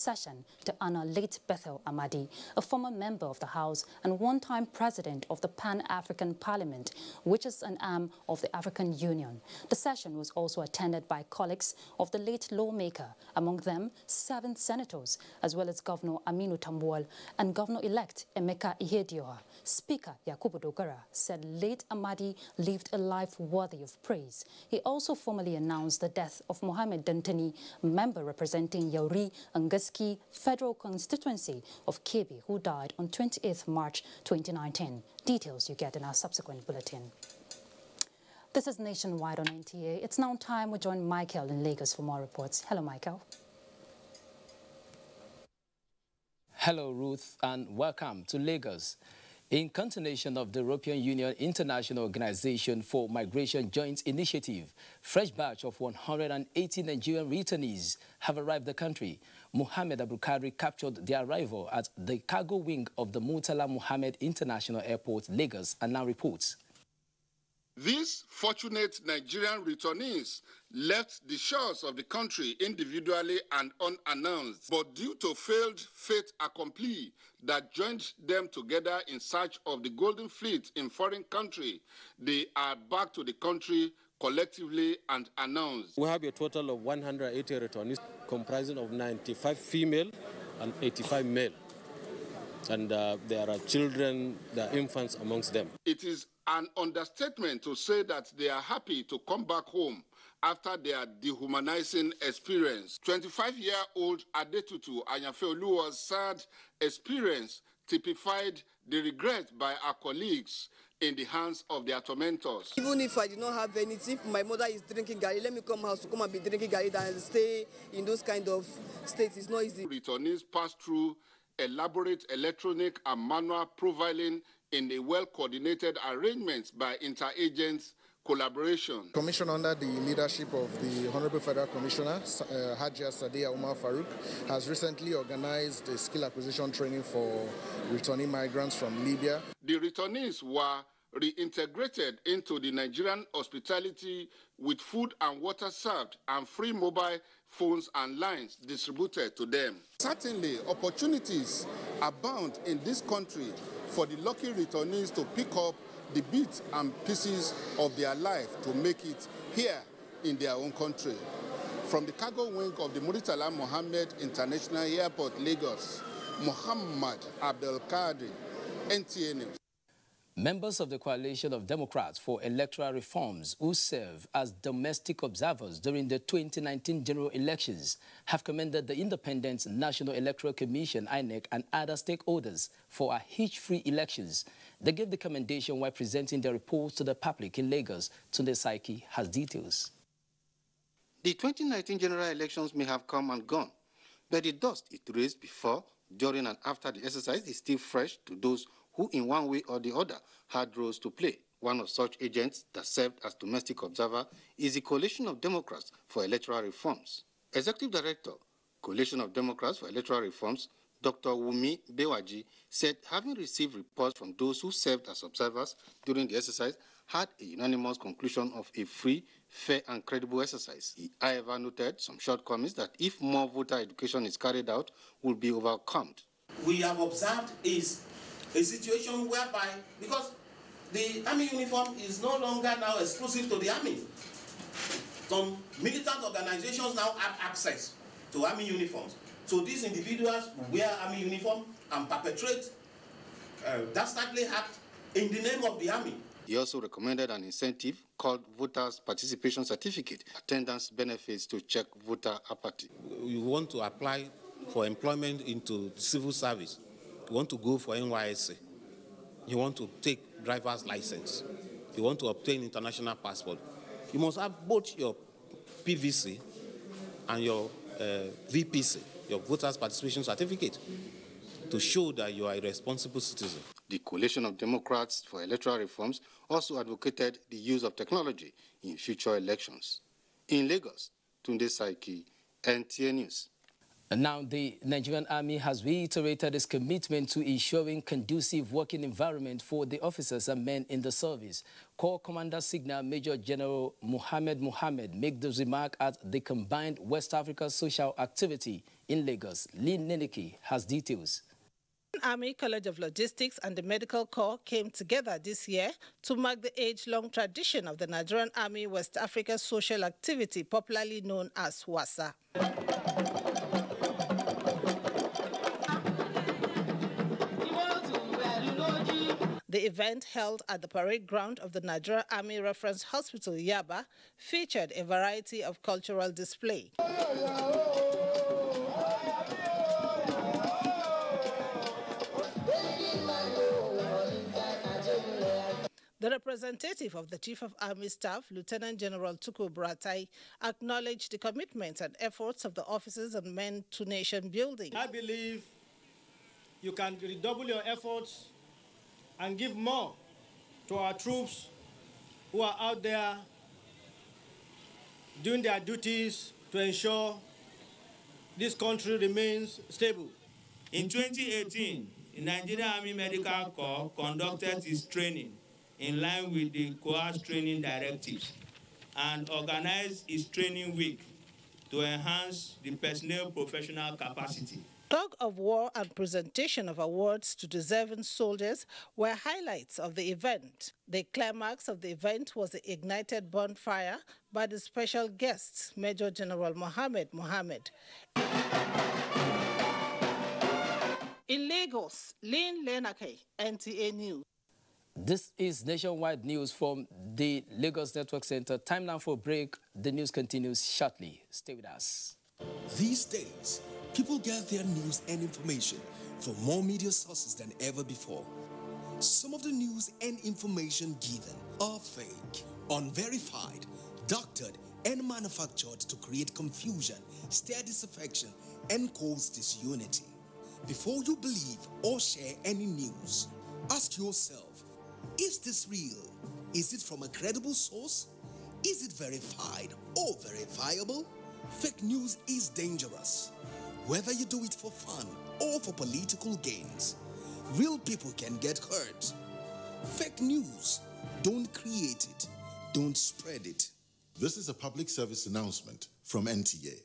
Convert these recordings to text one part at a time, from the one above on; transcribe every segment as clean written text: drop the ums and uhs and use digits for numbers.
session to honor late Bethel Amadi, a former member of the House and one-time president of the Pan-African Parliament, which is an arm of the African Union. The session was also attended by colleagues of the late lawmaker, among them 7 senators, as well as Governor Aminu Tambuwal and Governor-elect Emeka Ihedioha. Speaker Yakubu Dogara said late Amadi lived a life worthy of praise. He also formally announced the death of Mohammed Dantani, member representing Yauri and Gaski Federal Constituency of Kebbi, who died on 28th March 2019. Details you get in our subsequent bulletin. This is Nationwide on NTA. It's now time we join Michael in Lagos for more reports. Hello, Michael. Hello, Ruth, and welcome to Lagos. In continuation of the European Union International Organization for Migration Joint Initiative, fresh batch of 180 Nigerian returnees have arrived the country. Mohammed Abukari captured their arrival at the cargo wing of the Murtala Mohammed International Airport, Lagos, and now reports. These fortunate Nigerian returnees left the shores of the country individually and unannounced, but due to failed fait accompli that joined them together in search of the Golden Fleet in foreign country, they are back to the country collectively and announced. We have a total of 180 returnees comprising of 95 female and 85 male. And there are children, there are infants amongst them. It is an understatement to say that they are happy to come back home after their dehumanizing experience. 25-year-old Adetutu Anyafeoluwa's sad experience typified the regret by our colleagues in the hands of their tormentors. Even if I did not have anything, if my mother is drinking garri, let me come house to come and be drinking garri and stay in those kind of states. It's not easy. Returnees pass through elaborate electronic and manual profiling in a well-coordinated arrangement by inter-agents collaboration. Commission under the leadership of the Honorable Federal Commissioner, Hajia Sadia Umar Farouk, has recently organized a skill acquisition training for returning migrants from Libya. The returnees were reintegrated into the Nigerian hospitality with food and water served and free mobile phones and lines distributed to them. Certainly, opportunities abound in this country for the lucky returnees to pick up the bits and pieces of their life to make it here in their own country. From the cargo wing of the Murtala Mohammed International Airport, Lagos, Muhammad Abdul Qadir, NTA News. Members of the Coalition of Democrats for Electoral Reforms, who serve as domestic observers during the 2019 general elections, have commended the Independent National Electoral Commission, INEC, and other stakeholders for a hitch-free elections. They gave the commendation while presenting their reports to the public in Lagos. Tunde Saiki has details. The 2019 general elections may have come and gone, but the dust it raised before, during, and after the exercise is still fresh to those who in one way or the other had roles to play. One of such agents that served as domestic observer is the Coalition of Democrats for Electoral Reforms. Executive Director, Coalition of Democrats for Electoral Reforms, Dr. Wumi Bewaji, said having received reports from those who served as observers during the exercise had a unanimous conclusion of a free, fair and credible exercise. He, however, noted some shortcomings that if more voter education is carried out, will be overcome. We have observed is a situation whereby, because the army uniform is no longer now exclusive to the army. Some militant organizations now have access to army uniforms. So these individuals wear army uniform and perpetrate dastardly act in the name of the army. He also recommended an incentive called Voters Participation Certificate, attendance benefits to check voter apathy. You want to apply for employment into civil service. You want to go for NYSC. You want to take driver's license. You want to obtain international passport. You must have both your PVC and your VPC, your Voters Participation Certificate, to show that you are a responsible citizen. The Coalition of Democrats for Electoral Reforms also advocated the use of technology in future elections. In Lagos, Tunde Saiki, NTA News. And now the Nigerian Army has reiterated its commitment to ensuring conducive working environment for the officers and men in the service. Corps Commander Signal Major General Mohammed made this remark at the combined West Africa social activity In Lagos, Lynn Neneke has details. Army College of Logistics and the Medical Corps came together this year to mark the age-long tradition of the Nigerian Army West Africa Social Activity, popularly known as WASA. The event, held at the parade ground of the Nigerian Army Reference Hospital, Yaba, featured a variety of cultural display. The representative of the Chief of Army Staff, Lieutenant General Tukur Buratai, acknowledged the commitment and efforts of the officers and men to nation building. I believe you can redouble your efforts and give more to our troops who are out there doing their duties to ensure this country remains stable. In 2018, the Nigerian Army Medical Corps conducted its training in line with the Corps training directives and organized its training week to enhance the personnel professional capacity. Tug of war and presentation of awards to deserving soldiers were highlights of the event. The climax of the event was the ignited bonfire by the special guest, Major General Mohammed. In Lagos, Lynn Neneke, NTA News. This is nationwide news from the Lagos Network Center. Time now for a break. The news continues shortly. Stay with us. These days, people get their news and information from more media sources than ever before. Some of the news and information given are fake, unverified, doctored, and manufactured to create confusion, stir disaffection, and cause disunity. Before you believe or share any news, ask yourself, is this real? Is it from a credible source? Is it verified or verifiable? Fake news is dangerous. Whether you do it for fun or for political gains, real people can get hurt. Fake news, don't create it, don't spread it. This is a public service announcement from NTA.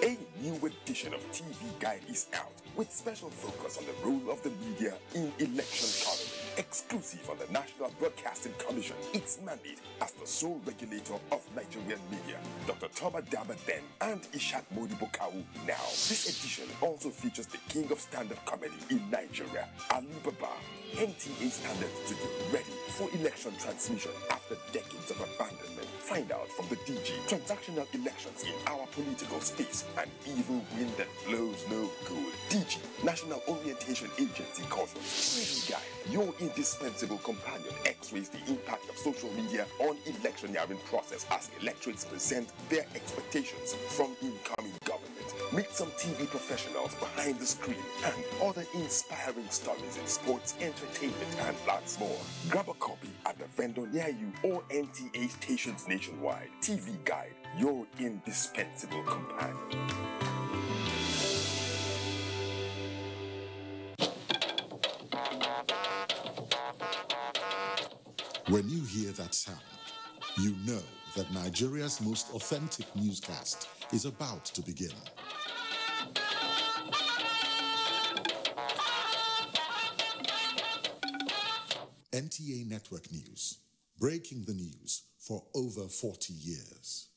A new edition of TV Guide is out with special focus on the role of the media in election coverage. Exclusive on the National Broadcasting Commission, its mandate as the sole regulator of Nigerian media. Dr. Toba Daba then and Ishak Modibo Kawu now. This edition also features the king of stand-up comedy in Nigeria, Ali Baba. NTA standards to be ready for election transmission after decades of abandonment. Find out from the DG transactional elections in our political space. An evil wind that blows no good. DG, National Orientation Agency Conference. TV Guide, your indispensable companion, x-rays the impact of social media on electioneering process as electorates present their expectations from incoming government. Meet some TV professionals behind the screen and other inspiring stories in sports, entertainment, and lots more. Grab a copy at the vendor near you or NTA stations nationwide. TV Guide, your indispensable companion. When you hear that sound, you know that Nigeria's most authentic newscast is about to begin. NTA Network News, breaking the news for over 40 years.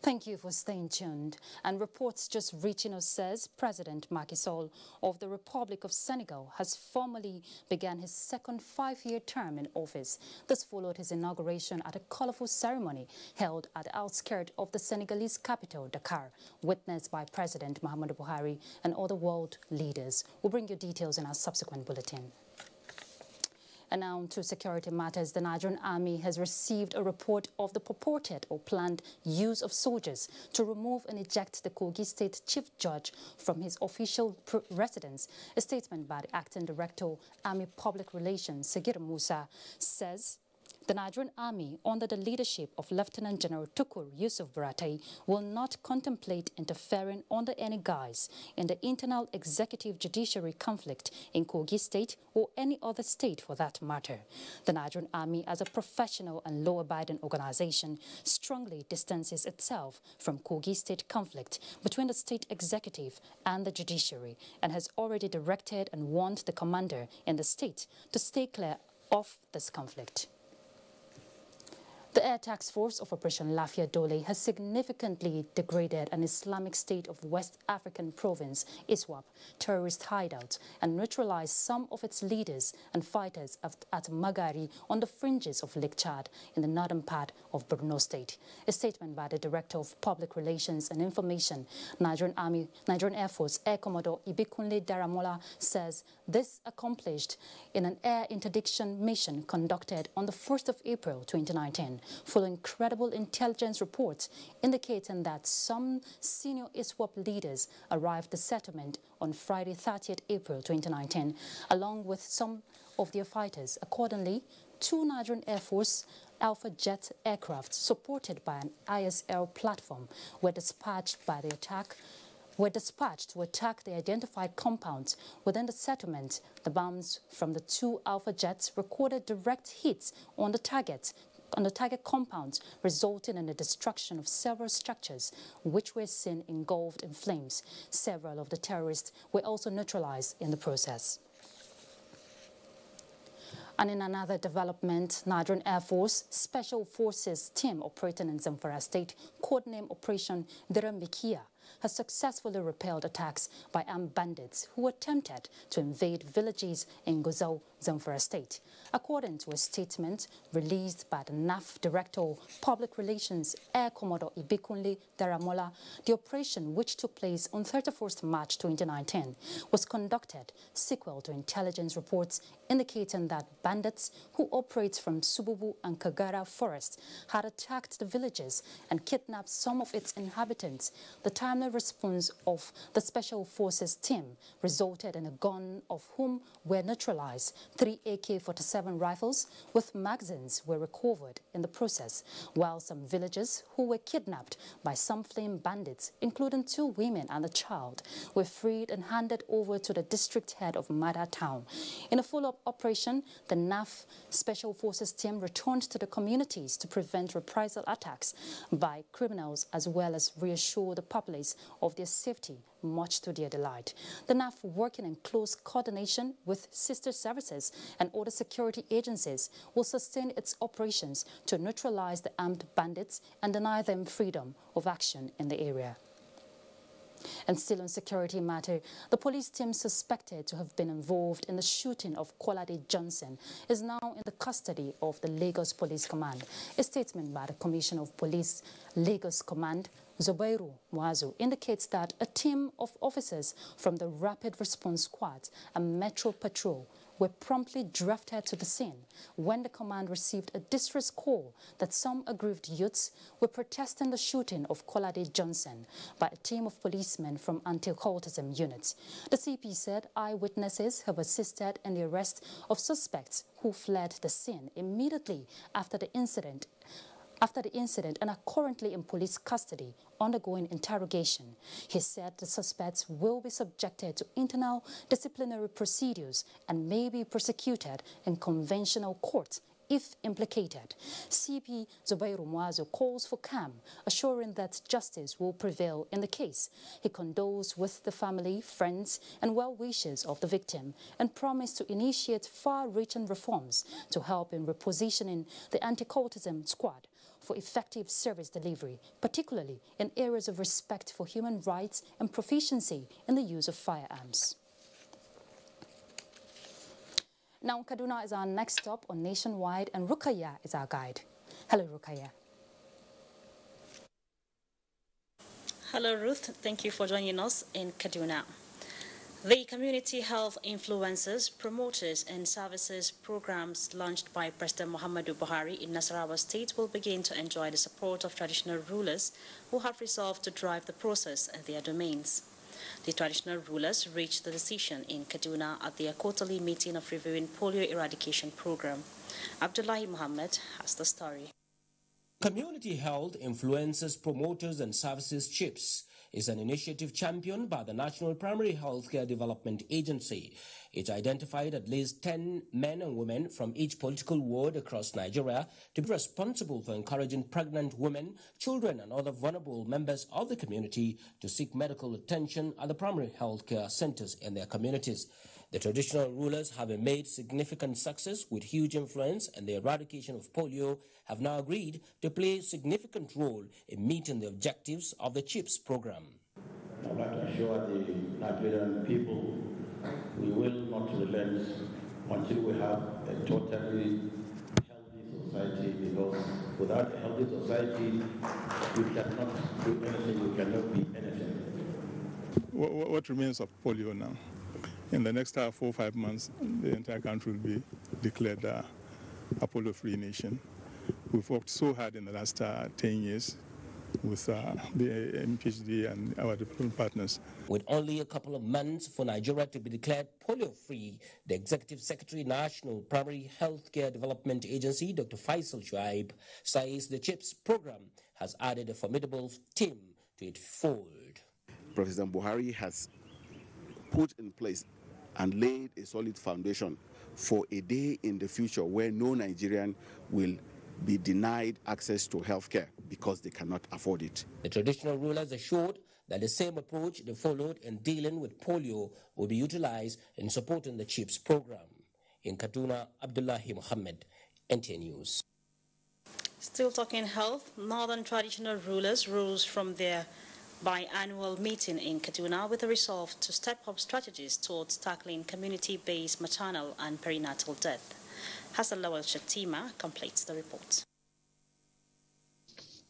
Thank you for staying tuned. And reports just reaching us says President Macky Sall of the Republic of Senegal has formally begun his second 5-year term in office. This followed his inauguration at a colorful ceremony held at the outskirts of the Senegalese capital, Dakar, witnessed by President Muhammadu Buhari and other world leaders. We'll bring you details in our subsequent bulletin. And now to security matters, the Nigerian Army has received a report of the purported or planned use of soldiers to remove and eject the Kogi State Chief Judge from his official residence. A statement by the Acting Director, Army Public Relations, Segir Musa, says The Nigerian Army, under the leadership of Lieutenant General Tukur Yusuf Buratai, will not contemplate interfering under any guise in the internal executive-judiciary conflict in Kogi State or any other state for that matter. The Nigerian Army, as a professional and law-abiding organization, strongly distances itself from Kogi State conflict between the state executive and the judiciary and has already directed and warned the commander in the state to stay clear of this conflict. The Air Task Force of Operation Lafia Dole has significantly degraded an Islamic State of West African province, ISWAP, terrorist hideout and neutralized some of its leaders and fighters at Magari on the fringes of Lake Chad in the northern part of Borno State. A statement by the Director of Public Relations and Information, Nigerian Air Force Air Commodore Ibikunle Daramola, says this accomplished in an air interdiction mission conducted on the 1st of April 2019. Following credible intelligence reports indicating that some senior ISWAP leaders arrived at the settlement on Friday 30th April 2019, along with some of their fighters. Accordingly, 2 Nigerian Air Force Alpha jet aircraft supported by an ISL platform were dispatched to attack the identified compounds within the settlement. The bombs from the 2 Alpha jets recorded direct hits on the target compounds, resulting in the destruction of several structures, which were seen engulfed in flames. Several of the terrorists were also neutralized in the process. And in another development, Nigerian Air Force Special Forces team operating in Zamfara State, codenamed Operation Diramikia, has successfully repelled attacks by armed bandits who attempted to invade villages in Guzau, Zamfara State. According to a statement released by the NAF Director of Public Relations, Air Commodore Ibikunle Daramola, the operation, which took place on 31st March 2019, was conducted sequel to intelligence reports indicating that bandits who operate from Sububu and Kagara forests had attacked the villages and kidnapped some of its inhabitants. The timely response of the Special Forces team resulted in a gun, of whom were neutralized. 3 AK-47 rifles with magazines were recovered in the process, while some villagers who were kidnapped by some fleeing bandits, including 2 women and a child, were freed and handed over to the district head of Mada town. In a follow-up operation, the NAF Special Forces team returned to the communities to prevent reprisal attacks by criminals, as well as reassure the populace of their safety, much to their delight. The NAF, working in close coordination with sister services and other security agencies, will sustain its operations to neutralize the armed bandits and deny them freedom of action in the area. And still on security matter, the police team suspected to have been involved in the shooting of Kolade Johnson is now in the custody of the Lagos Police Command. A statement by the Commissioner of Police Lagos Command, Zubairu Muazu, indicates that a team of officers from the Rapid Response Squad and Metro Patrol were promptly drafted to the scene when the command received a distress call that some aggrieved youths were protesting the shooting of Kolade Johnson by a team of policemen from anti-Autism units. The CP said eyewitnesses have assisted in the arrest of suspects who fled the scene immediately after the incident and are currently in police custody undergoing interrogation. He said the suspects will be subjected to internal disciplinary procedures and may be prosecuted in conventional courts if implicated. CP Zubairu Muazu calls for calm, assuring that justice will prevail in the case. He condoles with the family, friends and well-wishers of the victim and promised to initiate far-reaching reforms to help in repositioning the anti-Autism squad for effective service delivery, particularly in areas of respect for human rights and proficiency in the use of firearms. Now, Kaduna is our next stop on Nationwide, and Rukaya is our guide. Hello, Rukaya. Hello, Ruth. Thank you for joining us in Kaduna. The community health influencers, promoters and services programs launched by President Muhammadu Buhari in Nasarawa State will begin to enjoy the support of traditional rulers who have resolved to drive the process in their domains. The traditional rulers reached the decision in Kaduna at their quarterly meeting of reviewing polio eradication program. Abdullahi Muhammad has the story. Community Health Influencers, Promoters and Services CHIPS is an initiative championed by the National Primary Healthcare Development Agency. It identified at least 10 men and women from each political ward across Nigeria to be responsible for encouraging pregnant women, children and other vulnerable members of the community to seek medical attention at the primary healthcare centers in their communities. The traditional rulers, having made significant success with huge influence in the eradication of polio, have now agreed to play a significant role in meeting the objectives of the CHIPS program. I'd like to assure the Nigerian people we will not relent until we have a totally healthy society, because without a healthy society, you cannot do anything, you cannot be anything. What remains of polio now? In the next 4 or 5 months, the entire country will be declared a polio-free nation. We've worked so hard in the last 10 years with the MPHD and our development partners. With only a couple of months for Nigeria to be declared polio-free, the Executive Secretary, National Primary Healthcare Development Agency, Dr. Faisal Shuaib, says the CHIPS program has added a formidable team to its fold. President Buhari has put in place and laid a solid foundation for a day in the future where no Nigerian will be denied access to healthcare because they cannot afford it. The traditional rulers assured that the same approach they followed in dealing with polio will be utilized in supporting the CHIPS program. In Kaduna, Abdullahi Muhammad, NTA News. Still talking health, northern traditional rulers rose from their biannual meeting in Kaduna with a resolve to step up strategies towards tackling community-based maternal and perinatal death. Hassan Lawal Shatima completes the report.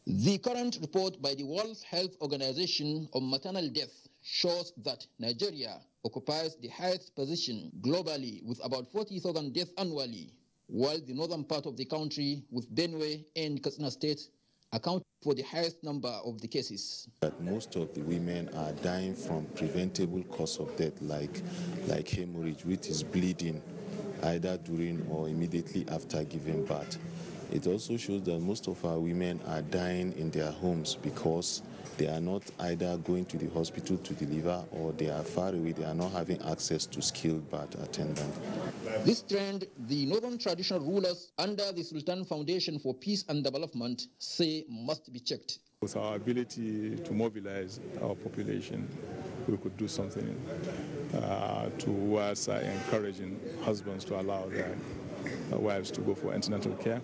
The current report by the World Health Organization on maternal death shows that Nigeria occupies the highest position globally with about 40,000 deaths annually, while the northern part of the country with Benue and Katsina State account for the highest number of the cases. That most of the women are dying from preventable cause of death like hemorrhage, which is bleeding either during or immediately after giving birth. It also shows that most of our women are dying in their homes because they are not either going to the hospital to deliver or they are far away, they are not having access to skilled birth attendants. This trend, the northern traditional rulers under the Sultan Foundation for Peace and Development say must be checked. With our ability to mobilize our population, we could do something towards encouraging husbands to allow their wives to go for antenatal care.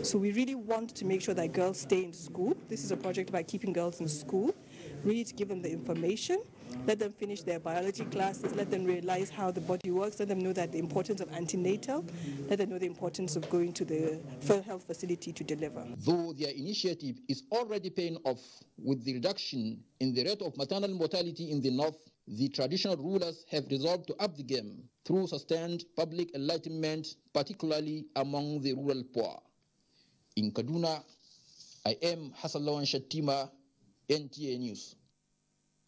So we really want to make sure that girls stay in school. This is a project about keeping girls in school, really to give them the information, let them finish their biology classes, let them realize how the body works, let them know that the importance of antenatal, let them know the importance of going to the health facility to deliver. Though their initiative is already paying off with the reduction in the rate of maternal mortality in the north, the traditional rulers have resolved to up the game through sustained public enlightenment, particularly among the rural poor. In Kaduna, I am Hassan Lawan Shatima, NTA News.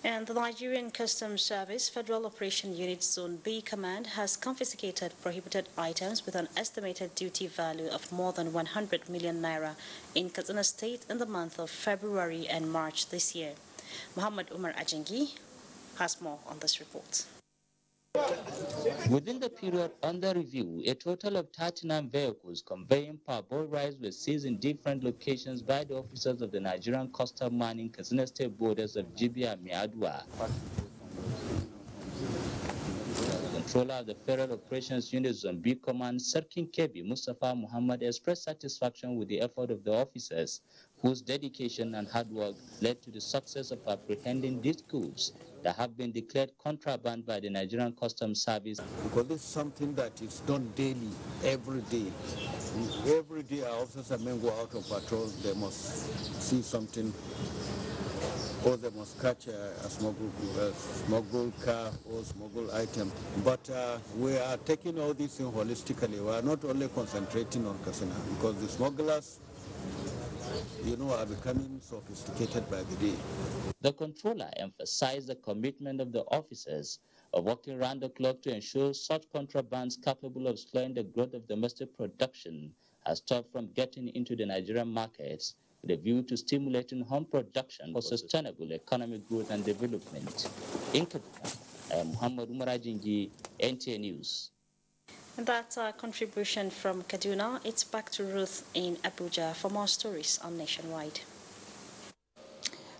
And the Nigerian Customs Service Federal Operation Unit Zone B Command has confiscated prohibited items with an estimated duty value of more than 100 million naira in Kaduna State in the month of February and March this year. Muhammad Umar Ajengi has more on this report. Within the period under review, a total of 39 vehicles conveying parboiled rice were seized in different locations by the officers of the Nigerian Customs manning Katsina State borders of Jibia and Miadua. The controller of the Federal Operations Unit Zone B Command, Sarkin Kebi Mustafa Muhammad, expressed satisfaction with the effort of the officers, whose dedication and hard work led to the success of apprehending these goods that have been declared contraband by the Nigerian Customs Service. Because this is something that is done daily, every day. Every day our officers and men go out on patrol, they must see something, or they must catch a smuggled car or smuggled item. But we are taking all these things holistically. We are not only concentrating on Katsina, because the smugglers are becoming sophisticated by the day. The controller emphasized the commitment of the officers of working round the clock to ensure such contrabands capable of slowing the growth of domestic production are stopped from getting into the Nigerian markets, with a view to stimulating home production for sustainable economic growth and development. In Kaduna, I am Muhammad Umarajingi, NTA News. And that's our contribution from Kaduna. It's back to Ruth in Abuja for more stories on Nationwide.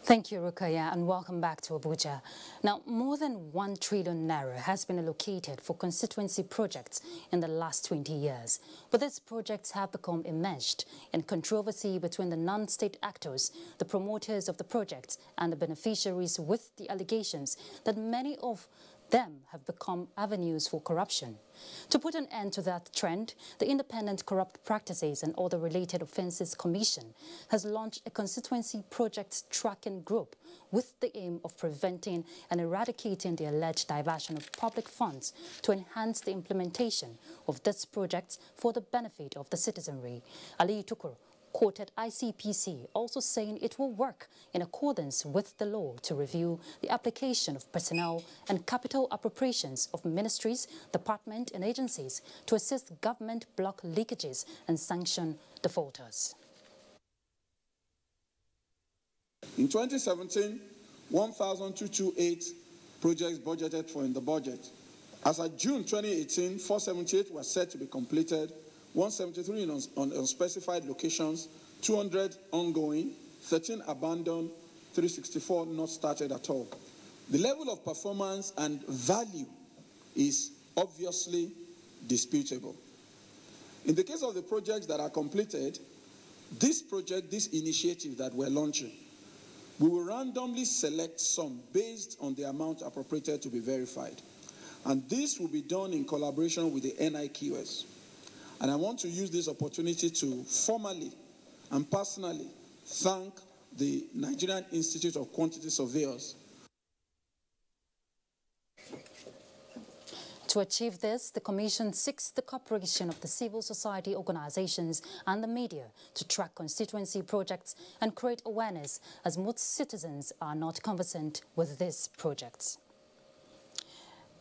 Thank you, Rukaya, and welcome back to Abuja. Now, more than 1 trillion naira has been allocated for constituency projects in the last 20 years. But these projects have become enmeshed in controversy between the non-state actors, the promoters of the projects, and the beneficiaries, with the allegations that many of them have become avenues for corruption. To put an end to that trend, the Independent Corrupt Practices and Other Related Offences Commission has launched a constituency projects tracking group with the aim of preventing and eradicating the alleged diversion of public funds to enhance the implementation of these projects for the benefit of the citizenry. Ali Tukur quoted ICPC also saying it will work in accordance with the law to review the application of personnel and capital appropriations of ministries, departments and agencies to assist government block leakages and sanction defaulters. In 2017, 1,228 projects budgeted for in the budget. As of June 2018, 478 were set to be completed, 173 in unspecified locations, 200 ongoing, 13 abandoned, 364 not started at all. The level of performance and value is obviously disputable. In the case of the projects that are completed, this initiative that we're launching, we will randomly select some based on the amount appropriated to be verified. And this will be done in collaboration with the NIQS. And I want to use this opportunity to formally and personally thank the Nigerian Institute of Quantity Surveyors. To achieve this, the Commission seeks the cooperation of the civil society organizations and the media to track constituency projects and create awareness, as most citizens are not conversant with these projects.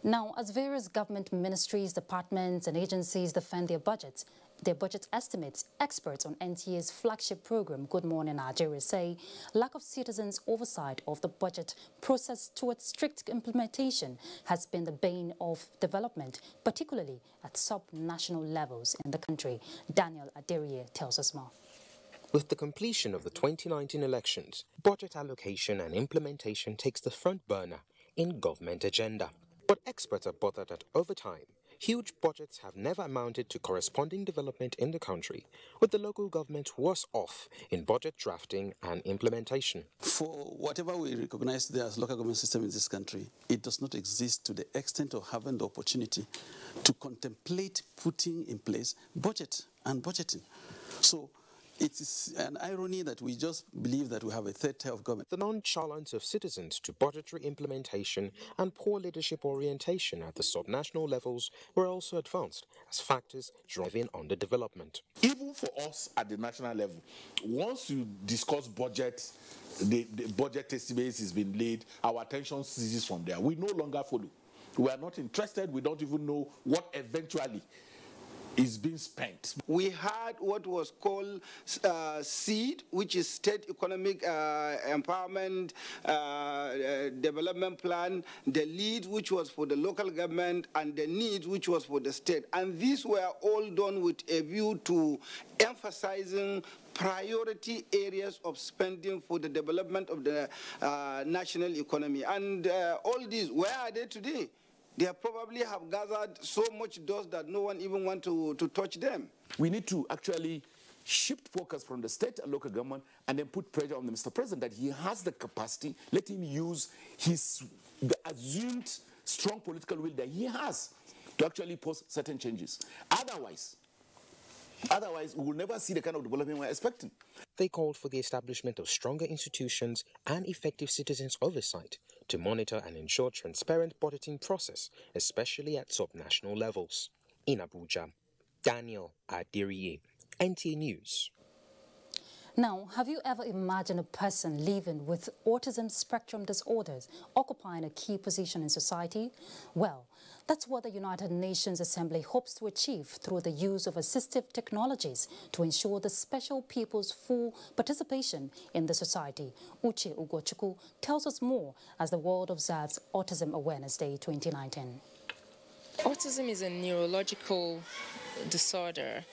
Now, as various government ministries, departments and agencies defend their budget estimates, experts on NTA's flagship program, Good Morning Nigeria, say lack of citizens' oversight of the budget process towards strict implementation has been the bane of development, particularly at sub-national levels in the country. Daniel Aderiye tells us more. With the completion of the 2019 elections, budget allocation and implementation takes the front burner in government agenda. But experts are bothered that over time, huge budgets have never amounted to corresponding development in the country, with the local government worse off in budget drafting and implementation. For whatever we recognize there as local government system in this country, it does not exist to the extent of having the opportunity to contemplate putting in place budget and budgeting. So it is an irony that we just believe that we have a third tier of government. The nonchalance of citizens to budgetary implementation and poor leadership orientation at the subnational levels were also advanced as factors driving underdevelopment. Even for us at the national level, once you discuss budget, the budget estimates has been laid, our attention ceases from there. We no longer follow. We are not interested. We don't even know what eventually is being spent. We had what was called SEED, which is State Economic Empowerment Development Plan, the LEAD, which was for the local government, and the NEED, which was for the state. And these were all done with a view to emphasizing priority areas of spending for the development of the national economy. And all these, where are they today? They probably have gathered so much dust that no one even wants to touch them. We need to actually shift focus from the state and local government and then put pressure on the Mr. President that he has the capacity. Let him use the assumed strong political will that he has to actually pose certain changes. Otherwise, we will never see the kind of development we're expecting. They called for the establishment of stronger institutions and effective citizens' oversight to monitor and ensure transparent budgeting process, especially at subnational levels. In Abuja, Daniel Aderiye, NTA News. Now, have you ever imagined a person living with autism spectrum disorders occupying a key position in society? Well, that's what the United Nations Assembly hopes to achieve through the use of assistive technologies to ensure the special people's full participation in the society. Uche Ugochukwu tells us more as the world observes Autism Awareness Day 2019. Autism is a neurological disorder,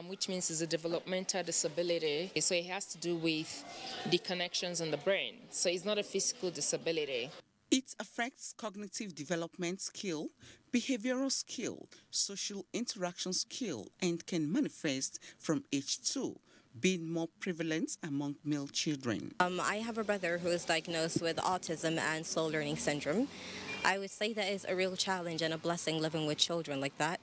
which means it's a developmental disability. So it has to do with the connections in the brain. So it's not a physical disability. It affects cognitive development skill, behavioral skill, social interaction skill, and can manifest from age 2, being more prevalent among male children. I have a brother who is diagnosed with autism and slow learning syndrome. I would say that is a real challenge and a blessing living with children like that.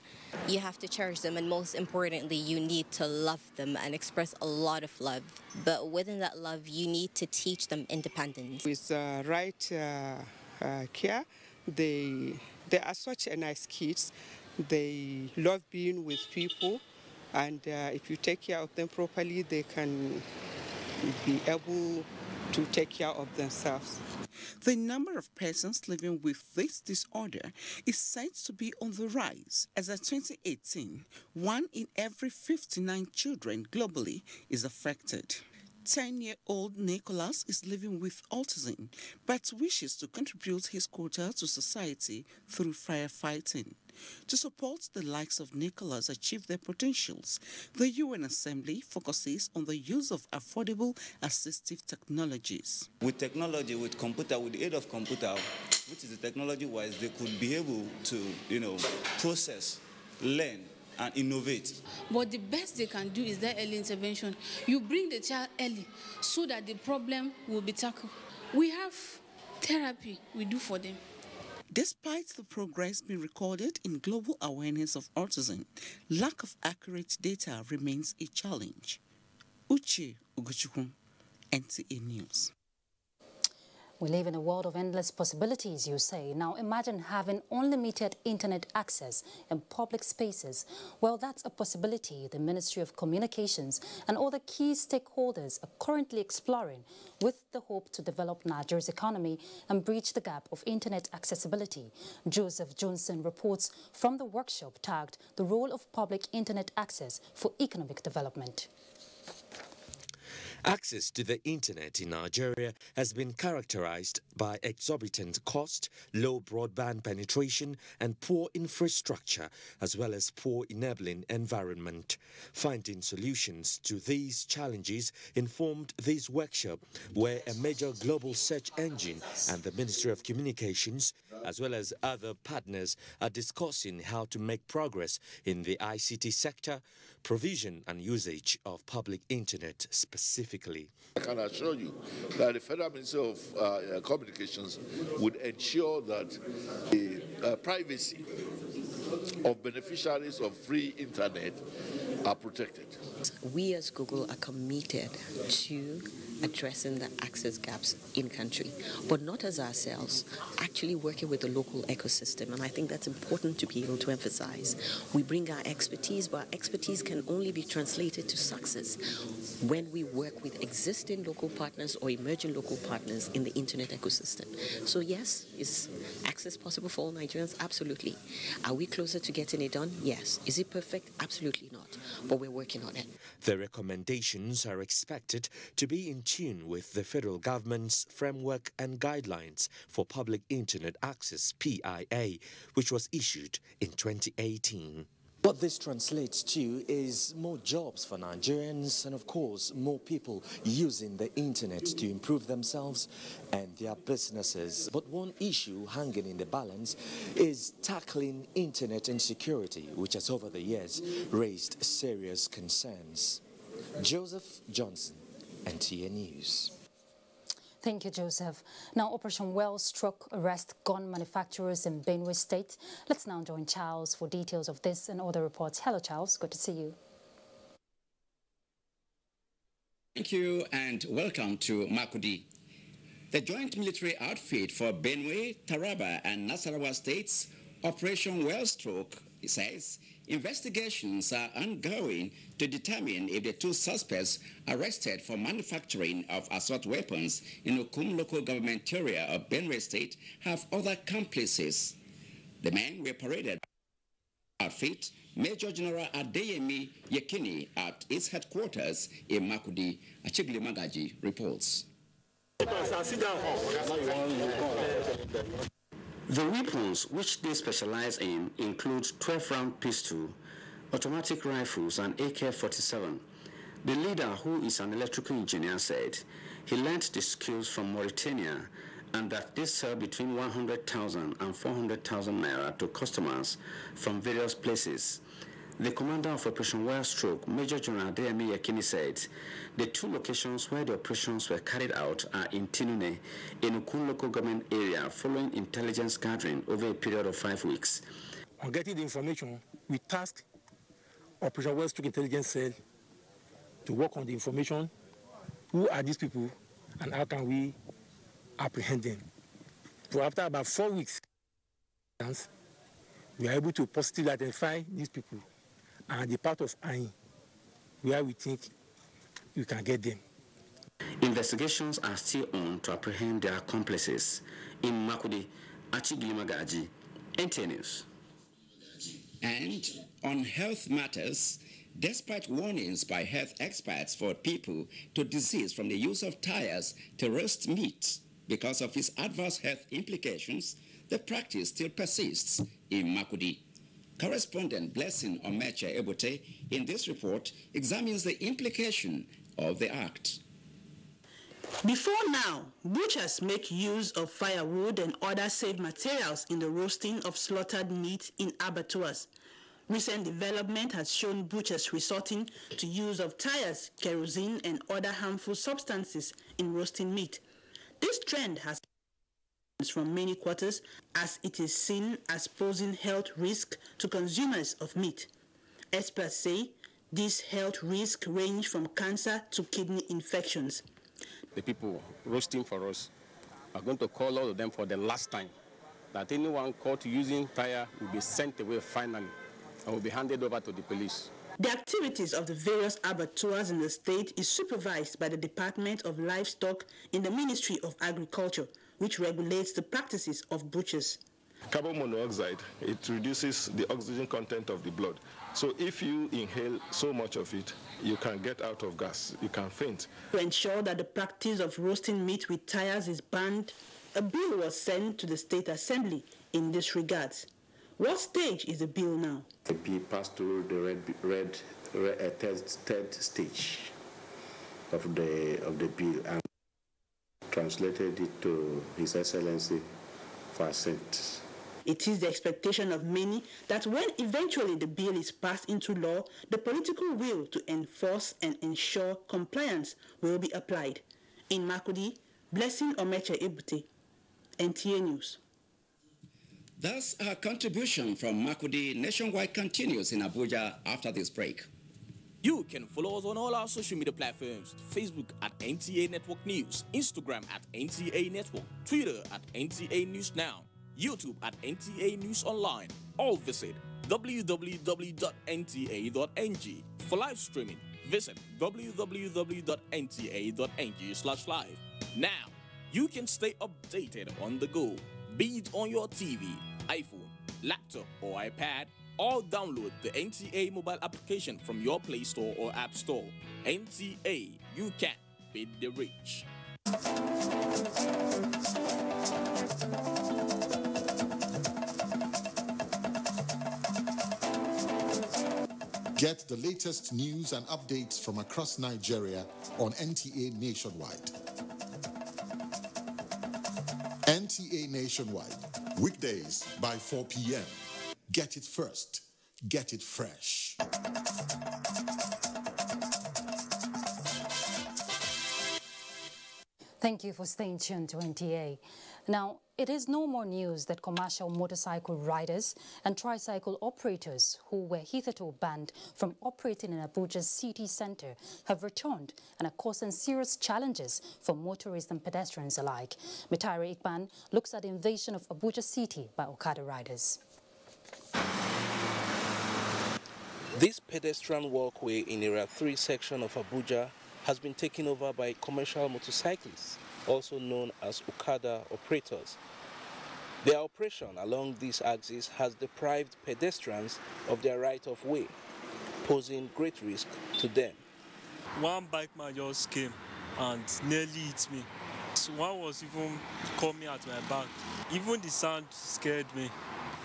You have to cherish them, and most importantly, you need to love them and express a lot of love. But within that love, you need to teach them independence. With right care, they are such a nice kids. They love being with people, and if you take care of them properly, they can be able to take care of themselves. The number of persons living with this disorder is said to be on the rise, as at 2018, 1 in every 59 children globally is affected. 10-year-old Nicholas is living with autism, but wishes to contribute his quota to society through firefighting. To support the likes of Nicholas achieve their potentials, the UN Assembly focuses on the use of affordable assistive technologies. With technology, with computer, with the aid of computer, which is the technology-wise, they could be able to, process, learn, and innovate. But the best they can do is that early intervention. You bring the child early so that the problem will be tackled. We have therapy we do for them. Despite the progress being recorded in global awareness of autism, lack of accurate data remains a challenge. Uche Ugochukwu, NTA News. We live in a world of endless possibilities, you say. Now imagine having unlimited internet access in public spaces. Well, that's a possibility the Ministry of Communications and other key stakeholders are currently exploring with the hope to develop Nigeria's economy and bridge the gap of internet accessibility. Joseph Johnson reports from the workshop tagged "The Role of Public Internet Access for Economic Development." Access to the internet in Nigeria has been characterized by exorbitant cost, low broadband penetration and poor infrastructure, as well as poor enabling environment. Finding solutions to these challenges informed this workshop, where a major global search engine and the Ministry of Communications, as well as other partners, are discussing how to make progress in the ICT sector, provision and usage of public internet specifically. I can assure you that the Federal Ministry of Communications would ensure that the privacy of beneficiaries of free internet are protected. We as Google are committed to addressing the access gaps in country, but not as ourselves, actually working with the local ecosystem. And I think that's important to be able to emphasize. We bring our expertise, but our expertise can only be translated to success when we work with existing local partners or emerging local partners in the internet ecosystem. So yes, is access possible for all Nigerians? Absolutely. Are we closer to getting it done? Yes. Is it perfect? Absolutely not. But we're working on it. The recommendations are expected to be in tune with the federal government's framework and guidelines for public internet access, PIA, which was issued in 2018. What this translates to is more jobs for Nigerians and, of course, more people using the internet to improve themselves and their businesses. But one issue hanging in the balance is tackling internet insecurity, which has over the years raised serious concerns. Joseph Johnson, NTA News. Thank you, Joseph. Now, Operation Well struck arrest gun manufacturers in Benue State. Let's now join Charles for details of this and other reports. Hello, Charles. Good to see you. Thank you and welcome to Makudi. The joint military outfit for Benue, Taraba and Nasarawa states Operation Wellstroke says investigations are ongoing to determine if the two suspects arrested for manufacturing of assault weapons in Okum local government area of Benue State have other accomplices. The men were paraded outfit Major General Adeyemi Yekini at its headquarters in Makudi. Achigli Magaji reports. The weapons which they specialize in include 12-round pistol, automatic rifles, and AK-47. The leader, who is an electrical engineer, said he learned the skills from Mauritania and that they sell between 100,000 and 400,000 naira to customers from various places. The commander of Operation Wellstroke, Major General Adeyemi Yekini, said the two locations where the operations were carried out are in Tinune, in Ukun local government area, following intelligence gathering over a period of 5 weeks. On getting the information, we tasked Operation Wellstroke Intelligence Cell to work on the information. Who are these people and how can we apprehend them? So after about 4 weeks, we are able to positively identify these people and the part of Ain where we think we can get them. Investigations are still on to apprehend their accomplices. In Makudi, Achigli Magaji, NTA News. And on health matters, despite warnings by health experts for people to desist from the use of tires to roast meat because of its adverse health implications, the practice still persists in Makudi. Correspondent Blessing Omeche Ebote in this report examines the implication of the act. Before now, butchers make use of firewood and other safe materials in the roasting of slaughtered meat in abattoirs. Recent development has shown butchers resorting to use of tires, kerosene, and other harmful substances in roasting meat. This trend has from many quarters as it is seen as posing health risk to consumers of meat. Experts say these health risks range from cancer to kidney infections. The people roasting for us are going to call all of them for the last time that anyone caught using tire will be sent away finally and will be handed over to the police. The activities of the various abattoirs in the state is supervised by the Department of Livestock in the Ministry of Agriculture, which regulates the practices of butchers. Carbon monoxide, it reduces the oxygen content of the blood. So if you inhale so much of it, you can get out of gas, you can faint. To ensure that the practice of roasting meat with tires is banned, a bill was sent to the State Assembly in this regard. What stage is the bill now? The bill passed through the third stage of the bill and translated it to His Excellency for assent. It is the expectation of many that when eventually the bill is passed into law, the political will to enforce and ensure compliance will be applied. In Makudi, Blessing Omeche Ebute, NTA News. Thus, our contribution from Makudi nationwide continues in Abuja after this break. You can follow us on all our social media platforms: Facebook at NTA Network News, Instagram at NTA Network, Twitter at NTA News Now, YouTube at NTA News Online. Or visit www.nta.ng. For live streaming, visit www.nta.ng/live. Now, you can stay updated on the go, be it on your TV, iPhone, laptop, or iPad, or download the NTA mobile application from your Play Store or App Store. NTA, you can beat the rich. Get the latest news and updates from across Nigeria on NTA Nationwide. NTA Nationwide, weekdays by 4 p.m. Get it first. Get it fresh. Thank you for staying tuned to NTA. Now, it is no more news that commercial motorcycle riders and tricycle operators who were hitherto banned from operating in Abuja's city centre have returned and are causing serious challenges for motorists and pedestrians alike. Mitari Ikban looks at the invasion of Abuja city by Okada riders. This pedestrian walkway in Area 3 section of Abuja has been taken over by commercial motorcyclists, also known as Okada operators. Their operation along this axis has deprived pedestrians of their right of way, posing great risk to them. One bike man just came and nearly hit me. So one was even coming at my back. Even the sound scared me.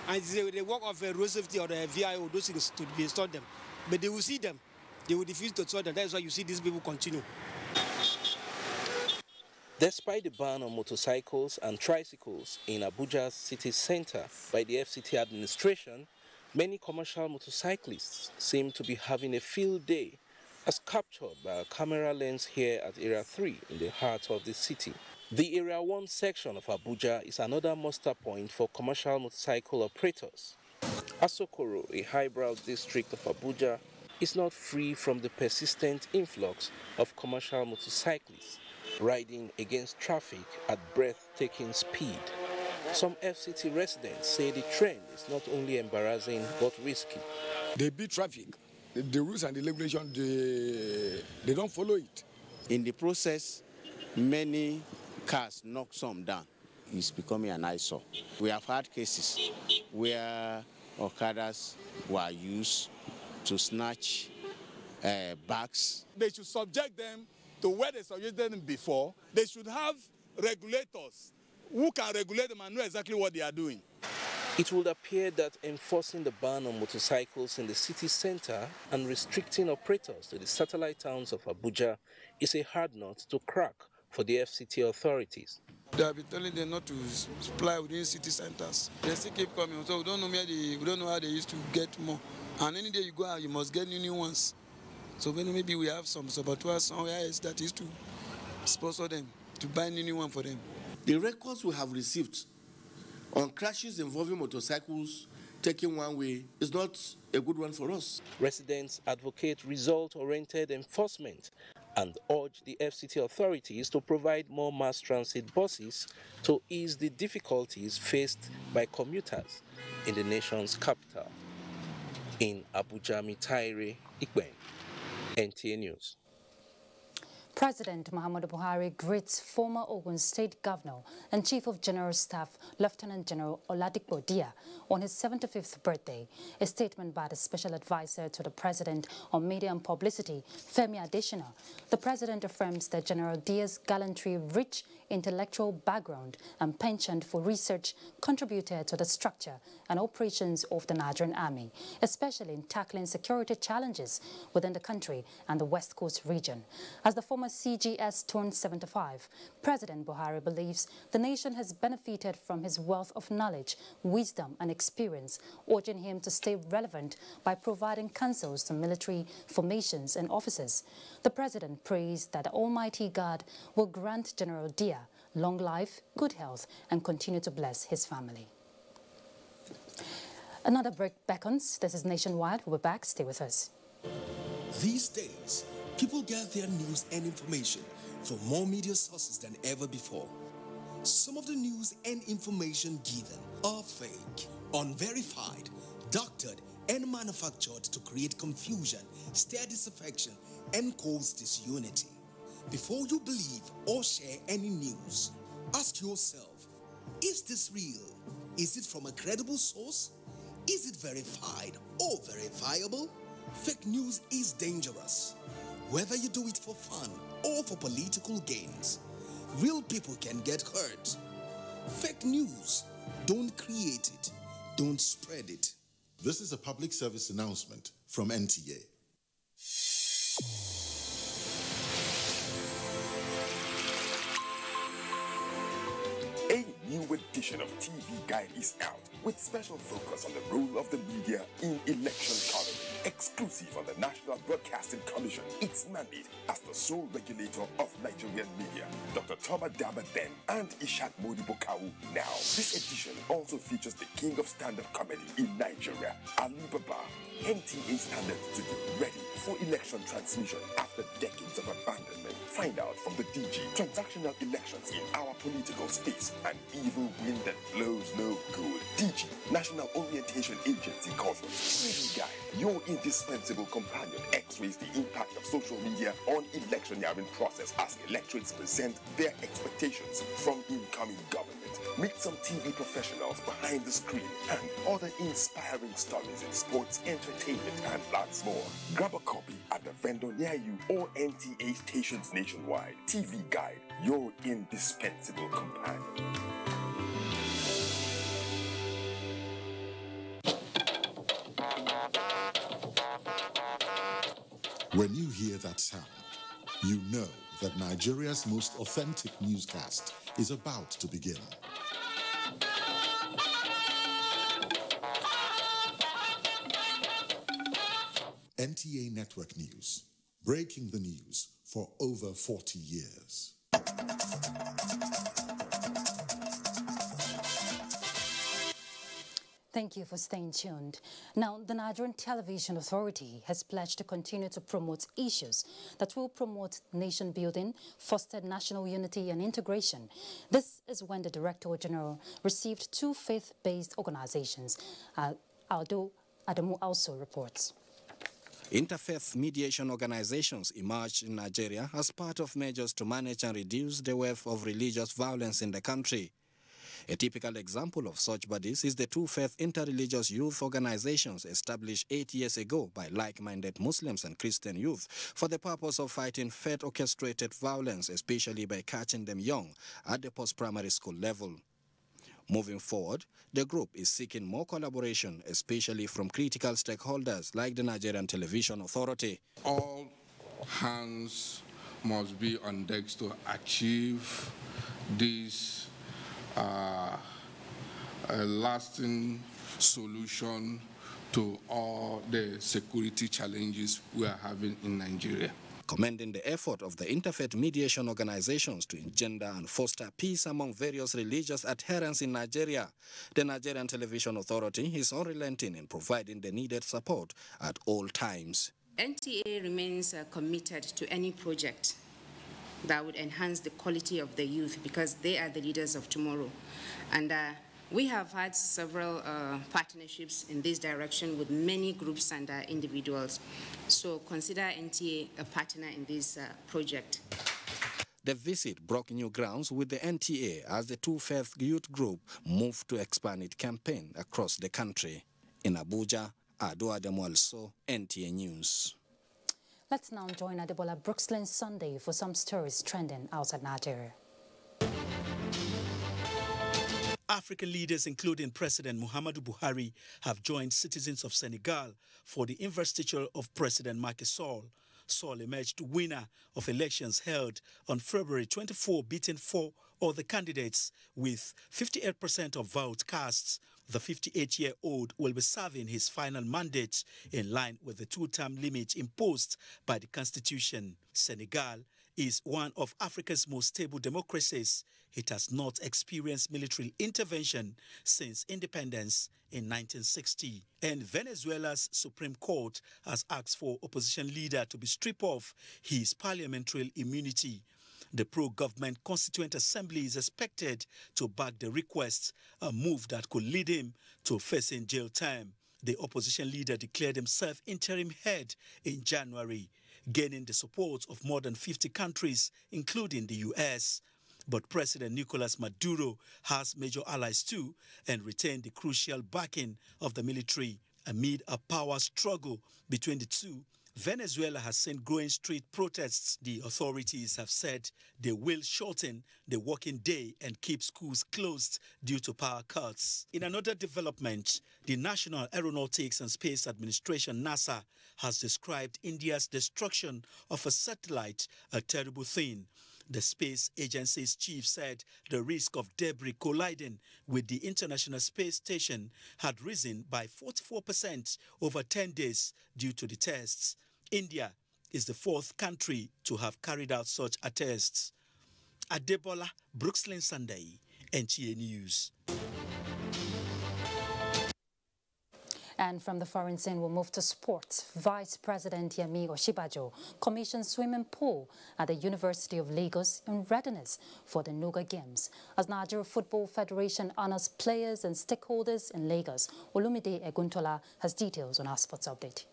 And they work off a road safety or the VIO, those things to be installed them. But they will see them. They will refuse to install them. That's why you see these people continue. Despite the ban on motorcycles and tricycles in Abuja's city center by the FCT administration, many commercial motorcyclists seem to be having a field day, as captured by a camera lens here at Area 3 in the heart of the city. The Area 1 section of Abuja is another muster point for commercial motorcycle operators. Asokoro, a highbrow district of Abuja, is not free from the persistent influx of commercial motorcyclists riding against traffic at breathtaking speed. Some FCT residents say the trend is not only embarrassing but risky. They beat traffic. The rules and the regulations, they don't follow it. In the process, many cars knock some down. It's becoming an eyesore. We have had cases where Okadas were used to snatch bags. They should subject them to where they subjected them before. They should have regulators who can regulate them and know exactly what they are doing. It would appear that enforcing the ban on motorcycles in the city center and restricting operators to the satellite towns of Abuja is a hard nut to crack for the FCT authorities. They have been telling them not to supply within city centers. They still keep coming, so we don't know how they used to get more. And any day you go out, you must get new ones. So maybe we have some saboteurs somewhere else that used to sponsor them to buy new one for them. The records we have received on crashes involving motorcycles taking one way is not a good one for us. Residents advocate result-oriented enforcement and urge the FCT authorities to provide more mass transit buses to ease the difficulties faced by commuters in the nation's capital. In Abuja, Mitaire Ikben, NTA News. President Muhammadu Buhari greets former Ogun State Governor and Chief of General Staff Lieutenant General Oladipo Dia on his 75th birthday. A statement by the Special Advisor to the President on Media and Publicity, Femi Adesina. The President affirms that General Dia's gallantry, rich intellectual background and penchant for research contributed to the structure and operations of the Nigerian Army, especially in tackling security challenges within the country and the West Coast region. As the former CGS turned 75, President Buhari believes the nation has benefited from his wealth of knowledge, wisdom and experience, urging him to stay relevant by providing counsels to military formations and officers. The President prays that the Almighty God will grant General Dia long life, good health and continue to bless his family. Another break beckons. This is Nationwide. We'll be back. Stay with us. These days, people get their news and information from more media sources than ever before. Some of the news and information given are fake, unverified, doctored, and manufactured to create confusion, stir disaffection, and cause disunity. Before you believe or share any news, ask yourself, is this real? Is it from a credible source? Is it verified or verifiable? Fake news is dangerous. Whether you do it for fun or for political gains, real people can get hurt. Fake news, don't create it, don't spread it. This is a public service announcement from NTA. A new edition of TV Guide is out with special focus on the role of the media in election coverage. exclusive on the National Broadcasting Commission, its mandate as the sole regulator of Nigerian media. Dr. Thomas Daba then and Ishak Modibo Kawu now. This edition also features the king of stand-up comedy in Nigeria, Ali Baba. NTA standard to be ready for election transmission after decades of abandonment. Find out from the DG transactional elections in our political space. An evil wind that blows no good. DG, National Orientation Agency, calls for TV Guide, your indispensable companion, x-rays the impact of social media on electioneering process as electorates present their expectations from incoming government. Meet some TV professionals behind the screen and other inspiring stories in sports, entertainment, and lots more. Grab a copy at the vendor near you or NTA stations nationwide. TV Guide, your indispensable companion. When you hear that sound, you know that Nigeria's most authentic newscast is about to begin. NTA Network News, breaking the news for over 40 years. Thank you for staying tuned. Now, the Nigerian Television Authority has pledged to continue to promote issues that will promote nation building, foster national unity and integration. This is when the Director General received two faith-based organizations. Aldo Adamu also reports. Interfaith mediation organizations emerged in Nigeria as part of measures to manage and reduce the wave of religious violence in the country. A typical example of such bodies is the two faith interreligious youth organizations established 8 years ago by like-minded Muslims and Christian youth for the purpose of fighting faith-orchestrated violence, especially by catching them young at the post-primary school level. Moving forward, the group is seeking more collaboration, especially from critical stakeholders like the Nigerian Television Authority. All hands must be on deck to achieve this a lasting solution to all the security challenges we are having in Nigeria. Commending the effort of the interfaith mediation organizations to engender and foster peace among various religious adherents in Nigeria, the Nigerian Television Authority is unrelenting in providing the needed support at all times. NTA remains committed to any project that would enhance the quality of the youth because they are the leaders of tomorrow. And we have had several partnerships in this direction with many groups and individuals. So consider NTA a partner in this project. The visit broke new grounds with the NTA as the Two Faith Youth Group moved to expand its campaign across the country. In Abuja, Ado Adamu also, NTA News. Let's now join Adebola Brookslyn Sunday for some stories trending outside Nigeria. African leaders, including President Muhammadu Buhari, have joined citizens of Senegal for the investiture of President Macky Sall. Sall emerged winner of elections held on February 24, beating four other candidates with 58% of votes cast. The 58-year-old will be serving his final mandate in line with the two-term limit imposed by the Constitution. Senegal is one of Africa's most stable democracies. It has not experienced military intervention since independence in 1960. And Venezuela's Supreme Court has asked for opposition leader to be stripped of his parliamentary immunity. The pro-government Constituent Assembly is expected to back the request, a move that could lead him to facing jail time. The opposition leader declared himself interim head in January, gaining the support of more than 50 countries, including the U.S. But President Nicolas Maduro has major allies too and retained the crucial backing of the military. Amid a power struggle between the two, Venezuela has seen growing street protests. The authorities have said they will shorten the working day and keep schools closed due to power cuts. In another development, the National Aeronautics and Space Administration, NASA, has described India's destruction of a satellite a terrible thing. The space agency's chief said the risk of debris colliding with the International Space Station had risen by 44% over 10 days due to the tests. India is the fourth country to have carried out such tests. Adebola Brookslyn Sunday, NTA News. And from the foreign scene, we'll move to sports. Vice President Yemi Osinbajo commissioned swimming pool at the University of Lagos in readiness for the Nuga Games. As Nigeria Football Federation honors players and stakeholders in Lagos, Olumide Eguntola has details on our sports update.